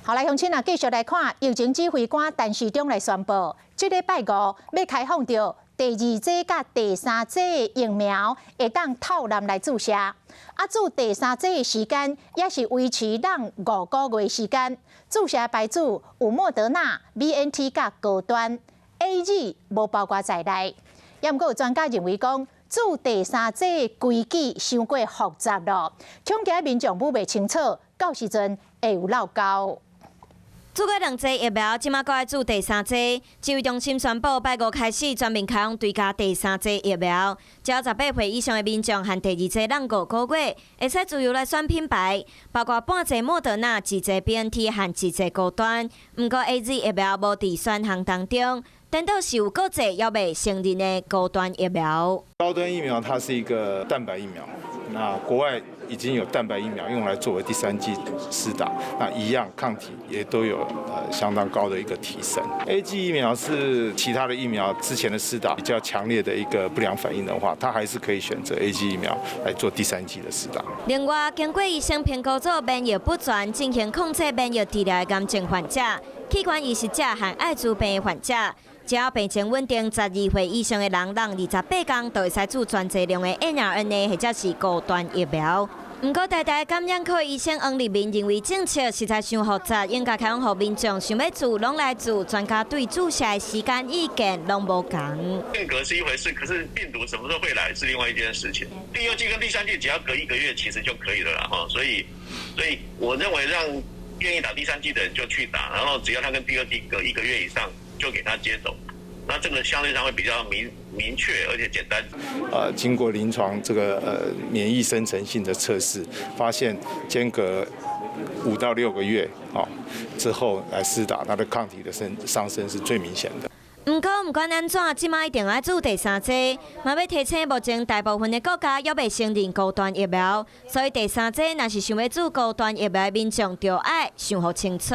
好，来，乡亲啊，继续来看疫情指挥官陈时中来宣布，这礼拜五要开放到第2剂甲第3剂的疫苗，会当透南来注射。注第3剂的时间也是维持咱5个月时间。注射牌子有莫德纳、BNT 甲高端 ，AZ 无包括在内。也毋过有专家认为讲，注第3剂的规矩伤过复杂咯，恐惊民众母袂清楚，到时阵会有漏交。注过2剂疫苗，即马搁爱注第3剂。指挥中心宣布，拜五开始全面开放追加第3剂疫苗。只要18岁以上的民众和第2剂让5个月，会使自由来选品牌，包括半剂莫德纳、1剂 BNT 和1剂高端。不过 AZ 疫苗无伫选项当中。等到是有各剂要未承认的高端疫苗。高端疫苗它是一个蛋白疫苗，那国外已经有蛋白疫苗用来作为第3剂施打，那一样抗体也都有相当高的一个提升。AZ 疫苗是其他的疫苗之前的施打比较强烈的一个不良反应的话，它还是可以选择 AZ 疫苗来做第3剂的施打。另外，经过医生评估做免疫不全进行控制免疫治疗的癌症患者、器官移植者和艾滋病的患者。只要病情稳定，12岁以上的人，28天就会使注全剂量的 mRNA 或者是高端疫苗。不过，台大感染科医生王立民认为政策实在伤复杂，应该开放予民众想要注拢来注。专家对注射的时间意见拢无同。间隔是一回事，可是病毒什么时候会来是另外一件事情。第2剂跟第3剂只要隔1个月其实就可以了啦哈，所以我认为让愿意打第3剂的人就去打，然后只要他跟第2剂隔1个月以上，就给他接种。那这个相对上会比较明确而且简单。经过临床这个免疫生成性的测试，发现间隔5到6个月之后来施打，它的抗体的上升是最明显的。不管安怎，即马一定要注第3剂。嘛要提醒，目前大部分的国家还未承认高端疫苗，所以第3剂若是想要注高端疫苗的民众，就要想好清楚。